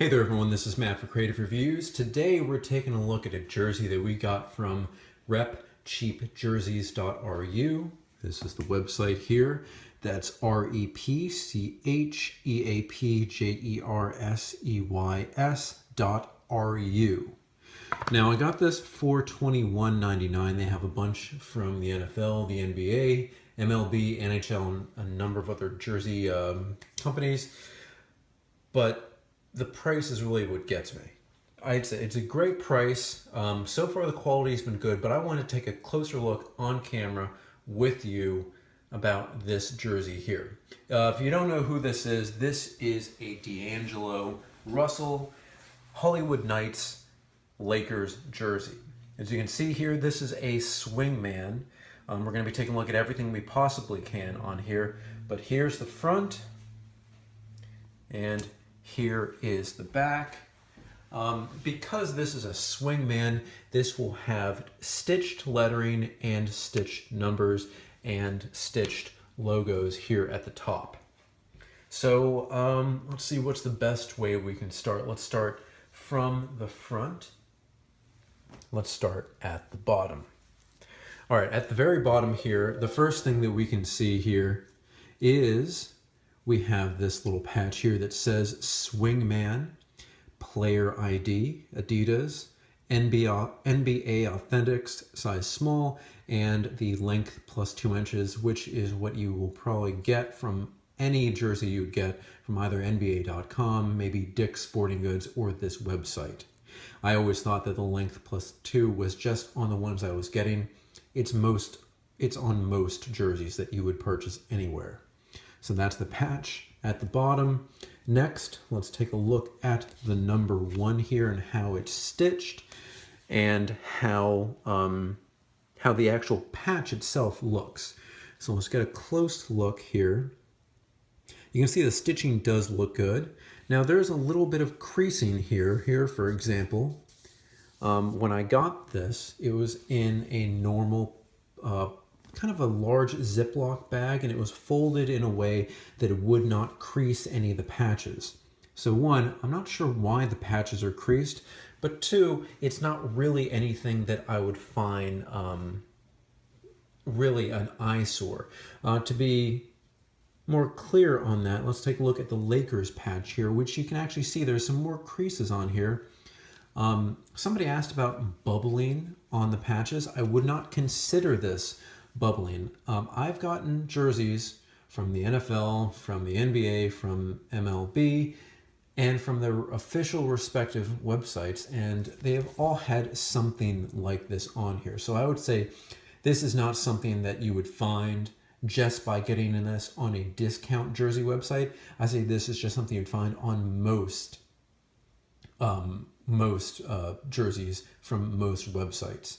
Hey there everyone, this is Matt for Creative Reviews. Today we're taking a look at a jersey that we got from repcheapjerseys.ru. This is the website here. That's repcheapjerseys.ru. Now I got this for $21.99. They have a bunch from the NFL, the NBA, MLB, NHL, and a number of other jersey companies. But the price is really what gets me. I'd say it's a great price. So far the quality's been good, but I want to take a closer look on camera with you about this jersey here. If you don't know who this is a D'Angelo Russell Hollywood Knights Lakers jersey. As you can see here, this is a swingman. We're going to be taking a look at everything we possibly can on here, but here's the front, and here is the back. Because this is a swingman, this will have stitched lettering and stitched numbers and stitched logos here at the top. So let's see what's the best way we can start. Let's start from the front. Let's start at the bottom. All right, at the very bottom here, the first thing that we can see here is we have this little patch here that says Swingman, Player ID, Adidas, NBA Authentics, size small, and the length plus 2 inches, which is what you will probably get from any jersey you would get from either NBA.com, maybe Dick's Sporting Goods, or this website. I always thought that the length plus 2 was just on the ones I was getting. It's on most jerseys that you would purchase anywhere. So that's the patch at the bottom. Next, let's take a look at the number 1 here and how it's stitched and how the actual patch itself looks. So let's get a close look here. You can see the stitching does look good. Now there's a little bit of creasing here. Here, for example, when I got this, it was in a normal kind of a large Ziploc bag, and it was folded in a way that it would not crease any of the patches. So one, I'm not sure why the patches are creased, but two, it's not really anything that I would find really an eyesore. To be more clear on that, let's take a look at the Lakers patch here, which you can actually see there's some more creases on here. Somebody asked about bubbling on the patches. I would not consider this bubbling. I've gotten jerseys from the NFL, from the NBA, from MLB, and from their official respective websites, and they have all had something like this on here. So I would say this is not something that you would find just by getting in this on a discount jersey website. I say this is just something you'd find on most jerseys from most websites.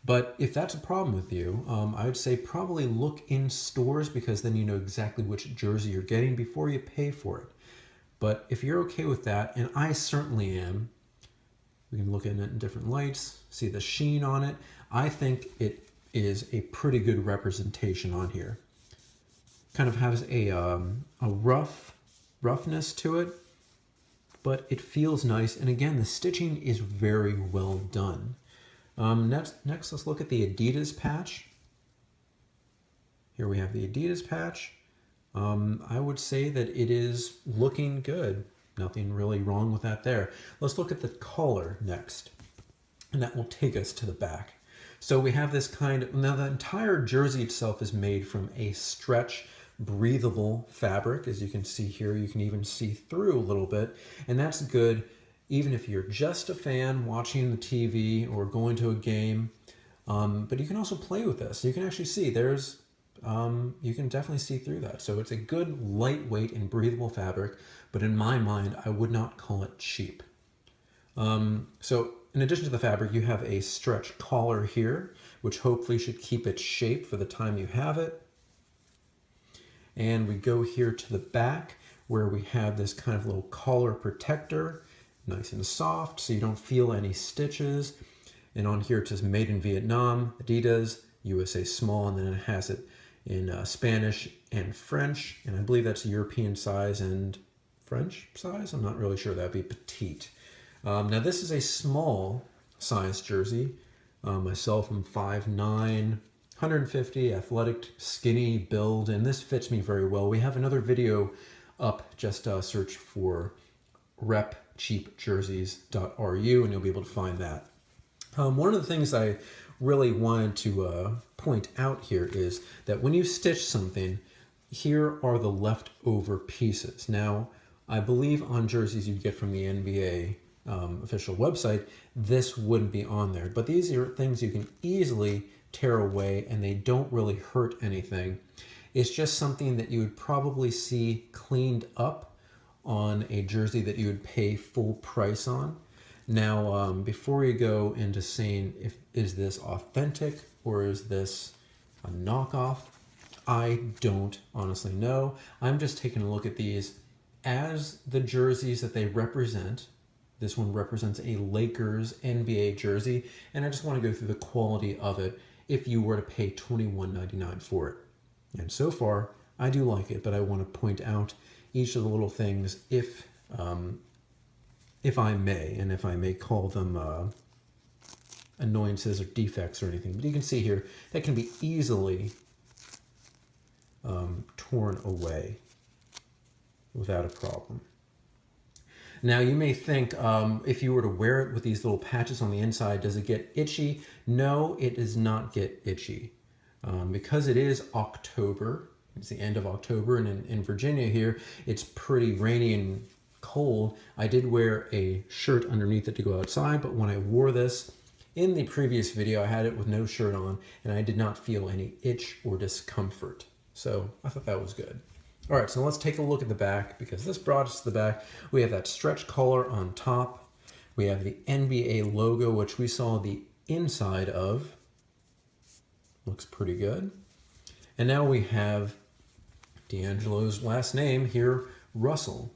But if that's a problem with you, I would say probably look in stores, because then you know exactly which jersey you're getting before you pay for it. But if you're okay with that, and I certainly am, we can look at it in different lights, see the sheen on it. I think it is a pretty good representation on here. Kind of has a roughness to it, but it feels nice. And again, the stitching is very well done. Next, let's look at the Adidas patch. Here we have the Adidas patch. I would say that it is looking good. Nothing really wrong with that there. Let's look at the collar next, and that will take us to the back. So we have this now the entire jersey itself is made from a stretch, breathable fabric. As you can see here, you can even see through a little bit, and that's good even if you're just a fan watching the TV or going to a game. But you can also play with this. You can actually see you can definitely see through that. So it's a good lightweight and breathable fabric, but in my mind, I would not call it cheap. So in addition to the fabric, you have a stretch collar here, which hopefully should keep its shape for the time you have it. And we go here to the back, where we have this kind of little collar protector, nice and soft, so you don't feel any stitches. And on here it says Made in Vietnam, Adidas, USA small, and then it has it in Spanish and French, and I believe that's European size and French size. I'm not really sure. That'd be petite. Now this is a small size jersey. Myself, I'm 5'9", 150, athletic, skinny build, and this fits me very well. We have another video up. Just search for repcheapjerseys.ru and you'll be able to find that. One of the things I really wanted to point out here is that when you stitch something, here are the leftover pieces. Now, I believe on jerseys you get from the NBA official website, this wouldn't be on there. But these are things you can easily tear away and they don't really hurt anything. It's just something that you would probably see cleaned up on a jersey that you would pay full price on. Now, before you go into saying, is this authentic or is this a knockoff? I don't honestly know. I'm just taking a look at these as the jerseys that they represent. This one represents a Lakers NBA jersey, and I just want to go through the quality of it if you were to pay $21.99 for it. And so far, I do like it, but I want to point out each of the little things if I may call them annoyances or defects or anything. But you can see here, that can be easily torn away without a problem. Now you may think, if you were to wear it with these little patches on the inside, does it get itchy? No, it does not get itchy. Because it is October, it's the end of October, and in Virginia here, it's pretty rainy and cold. I did wear a shirt underneath it to go outside, but when I wore this in the previous video, I had it with no shirt on, and I did not feel any itch or discomfort. So I thought that was good. All right, so let's take a look at the back, because this brought us to the back. We have that stretch collar on top. We have the NBA logo, which we saw the inside of. Looks pretty good. And now we have D'Angelo's last name here, Russell.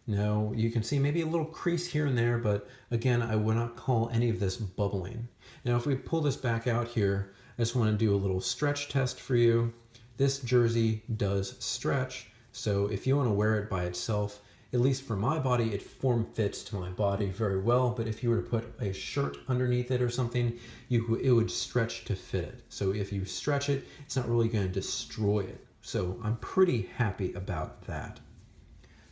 Now you can see maybe a little crease here and there, but again, I would not call any of this bubbling. Now if we pull this back out here, I just want to do a little stretch test for you. This jersey does stretch, so if you want to wear it by itself, at least for my body, it form fits to my body very well, but if you were to put a shirt underneath it or something, it would stretch to fit it. So if you stretch it, it's not really going to destroy it. So I'm pretty happy about that.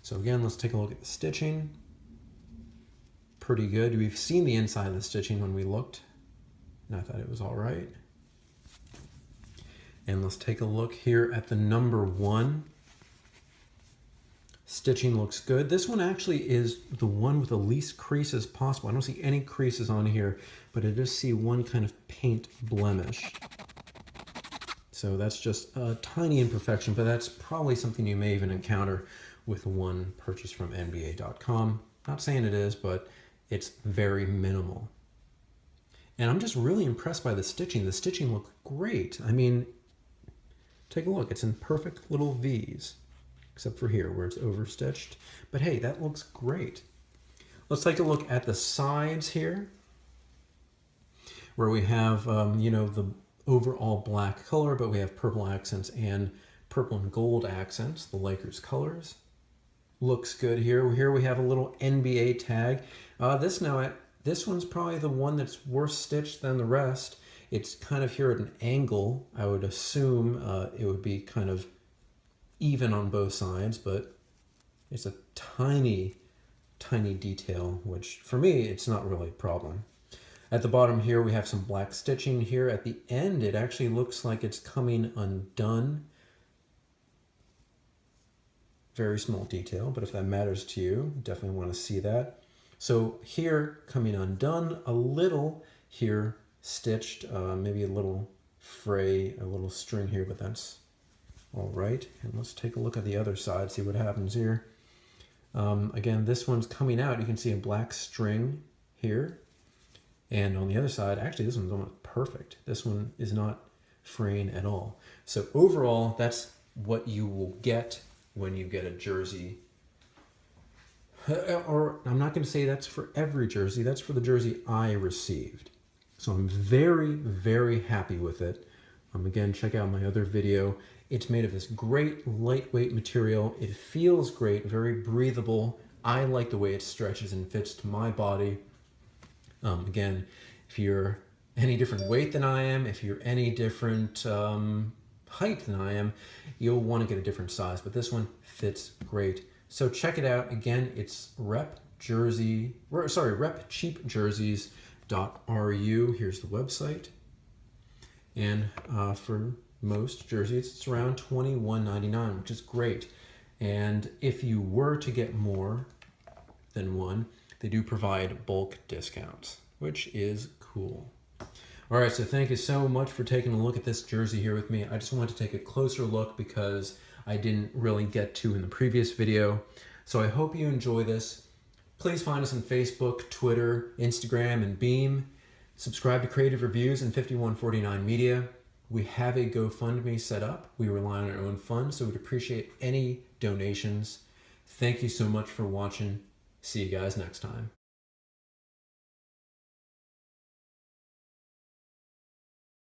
So again, let's take a look at the stitching. Pretty good. We've seen the inside of the stitching when we looked, and I thought it was all right. And let's take a look here at the number 1. Stitching looks good. This one actually is the one with the least creases possible. I don't see any creases on here, but I just see one kind of paint blemish. So that's just a tiny imperfection, but that's probably something you may even encounter with one purchased from NBA.com. Not saying it is, but it's very minimal. And I'm just really impressed by the stitching. The stitching looked great. I mean, take a look. It's in perfect little V's, except for here where it's overstitched. But hey, that looks great. Let's take a look at the sides here, where we have, the overall black color, but we have purple accents and purple and gold accents, the Lakers colors. Looks good here. Here we have a little NBA tag. This one's probably the one that's worse stitched than the rest. It's kind of here at an angle. I would assume it would be kind of even on both sides, but it's a tiny, tiny detail, which for me, it's not really a problem. At the bottom here, we have some black stitching here. At the end, it actually looks like it's coming undone. Very small detail, but if that matters to you, definitely want to see that. So here, coming undone, a little here stitched, maybe a little fray, a little string here, but that's all right. And let's take a look at the other side, see what happens here. Again, this one's coming out. You can see a black string here. And on the other side, actually, this one's almost perfect. This one is not fraying at all. So overall, that's what you will get when you get a jersey. Or I'm not going to say that's for every jersey. That's for the jersey I received. So I'm very, very happy with it. Again, check out my other video It's made of this great lightweight material. It feels great, very breathable. I like the way it stretches and fits to my body. Again, if you're any different weight than I am, if you're any different height than I am, you'll want to get a different size, but this one fits great. So check it out. Again, it's repcheapjerseys.ru. Here's the website. And for most jerseys, it's around $21.99, which is great. And if you were to get more than one, they do provide bulk discounts, which is cool. All right, so thank you so much for taking a look at this jersey here with me. I just wanted to take a closer look because I didn't really get to in the previous video. So I hope you enjoy this. Please find us on Facebook, Twitter, Instagram, and Beam. Subscribe to Creative Reviews and 5149 Media. We have a GoFundMe set up. We rely on our own funds, so we'd appreciate any donations. Thank you so much for watching. See you guys next time.